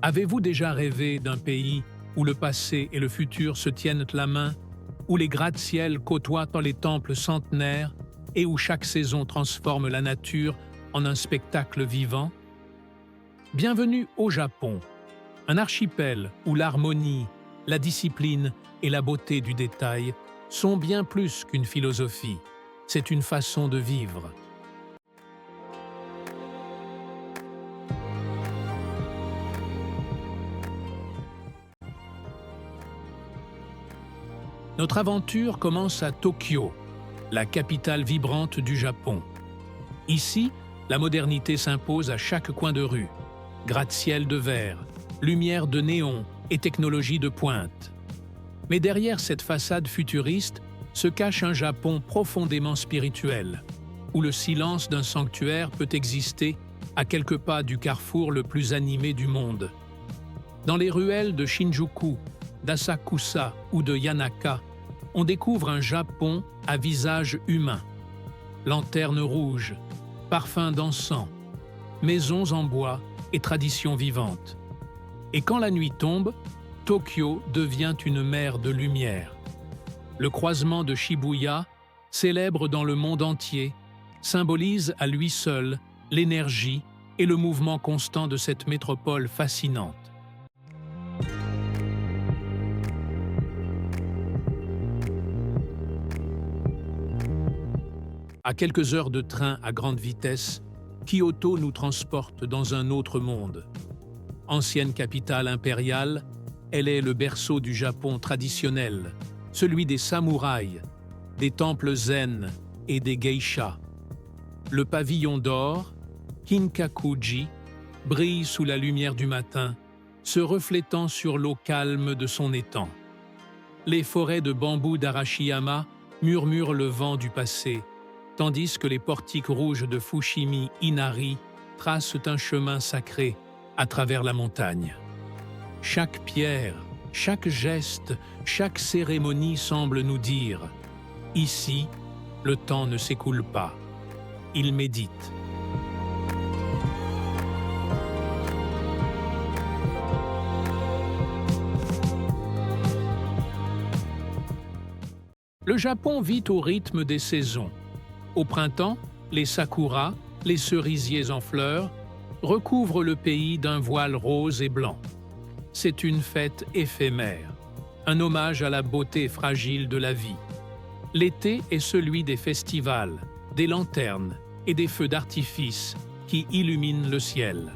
Avez-vous déjà rêvé d'un pays où le passé et le futur se tiennent la main, où les gratte-ciels côtoient dans les temples centenaires et où chaque saison transforme la nature en un spectacle vivant? Bienvenue au Japon, un archipel où l'harmonie, la discipline et la beauté du détail sont bien plus qu'une philosophie, c'est une façon de vivre. Notre aventure commence à Tokyo, la capitale vibrante du Japon. Ici, la modernité s'impose à chaque coin de rue. Gratte-ciel de verre, lumière de néon et technologie de pointe. Mais derrière cette façade futuriste se cache un Japon profondément spirituel, où le silence d'un sanctuaire peut exister à quelques pas du carrefour le plus animé du monde. Dans les ruelles de Shinjuku, d'Asakusa ou de Yanaka, on découvre un Japon à visage humain. Lanternes rouges, parfums d'encens, maisons en bois et traditions vivantes. Et quand la nuit tombe, Tokyo devient une mer de lumière. Le croisement de Shibuya, célèbre dans le monde entier, symbolise à lui seul l'énergie et le mouvement constant de cette métropole fascinante. À quelques heures de train à grande vitesse, Kyoto nous transporte dans un autre monde. Ancienne capitale impériale, elle est le berceau du Japon traditionnel, celui des samouraïs, des temples zen et des geishas. Le pavillon d'or, Kinkakuji, brille sous la lumière du matin, se reflétant sur l'eau calme de son étang. Les forêts de bambous d'Arashiyama murmurent le vent du passé, tandis que les portiques rouges de Fushimi Inari tracent un chemin sacré à travers la montagne. Chaque pierre, chaque geste, chaque cérémonie semble nous dire « Ici, le temps ne s'écoule pas. Il médite. » Le Japon vit au rythme des saisons. Au printemps, les sakuras, les cerisiers en fleurs, recouvrent le pays d'un voile rose et blanc. C'est une fête éphémère, un hommage à la beauté fragile de la vie. L'été est celui des festivals, des lanternes et des feux d'artifice qui illuminent le ciel.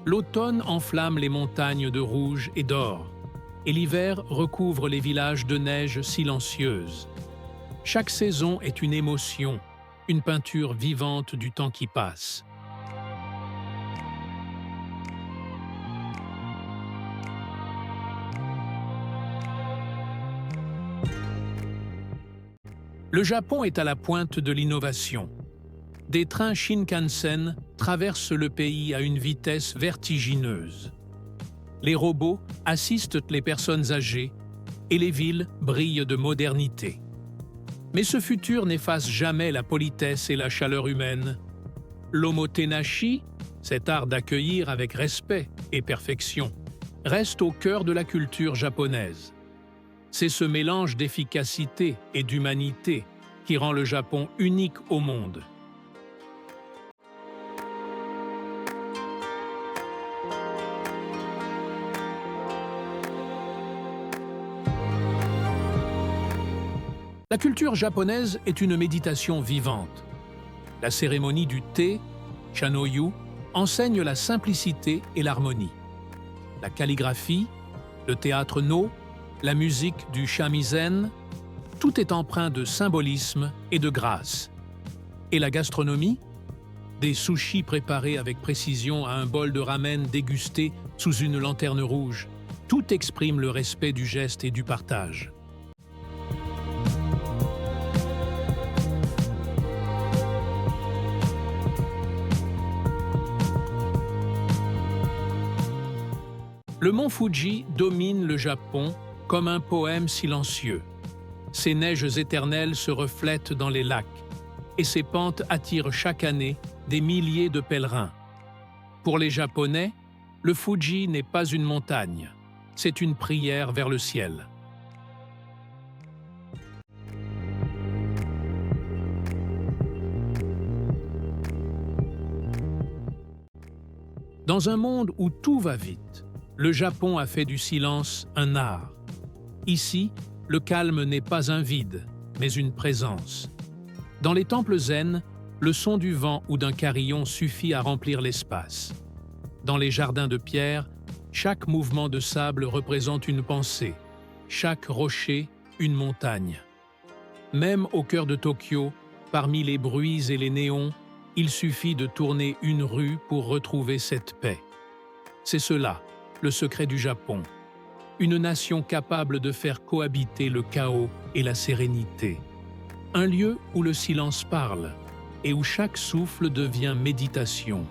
L'automne enflamme les montagnes de rouge et d'or, et l'hiver recouvre les villages de neige silencieuse. Chaque saison est une émotion, une peinture vivante du temps qui passe. Le Japon est à la pointe de l'innovation. Des trains Shinkansen traversent le pays à une vitesse vertigineuse. Les robots assistent les personnes âgées et les villes brillent de modernité. Mais ce futur n'efface jamais la politesse et la chaleur humaine. L'omotenashi, cet art d'accueillir avec respect et perfection, reste au cœur de la culture japonaise. C'est ce mélange d'efficacité et d'humanité qui rend le Japon unique au monde. La culture japonaise est une méditation vivante. La cérémonie du thé, Chanoyu, enseigne la simplicité et l'harmonie. La calligraphie, le théâtre No, la musique du shamisen, tout est empreint de symbolisme et de grâce. Et la gastronomie? Des sushis préparés avec précision à un bol de ramen dégusté sous une lanterne rouge. Tout exprime le respect du geste et du partage. Le mont Fuji domine le Japon comme un poème silencieux. Ses neiges éternelles se reflètent dans les lacs et ses pentes attirent chaque année des milliers de pèlerins. Pour les Japonais, Le Fuji n'est pas une montagne, c'est une prière vers le ciel. Dans un monde où tout va vite, le Japon a fait du silence un art. Ici, le calme n'est pas un vide, mais une présence. Dans les temples zen, le son du vent ou d'un carillon suffit à remplir l'espace. Dans les jardins de pierre, chaque mouvement de sable représente une pensée, chaque rocher une montagne. Même au cœur de Tokyo, parmi les bruits et les néons, il suffit de tourner une rue pour retrouver cette paix. C'est cela, le secret du Japon. Une nation capable de faire cohabiter le chaos et la sérénité. Un lieu où le silence parle et où chaque souffle devient méditation.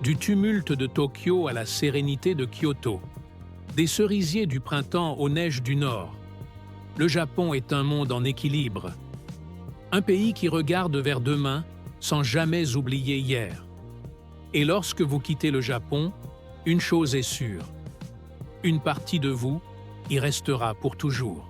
Du tumulte de Tokyo à la sérénité de Kyoto, des cerisiers du printemps aux neiges du nord, le Japon est un monde en équilibre. Un pays qui regarde vers demain sans jamais oublier hier. Et lorsque vous quittez le Japon, une chose est sûre, une partie de vous y restera pour toujours.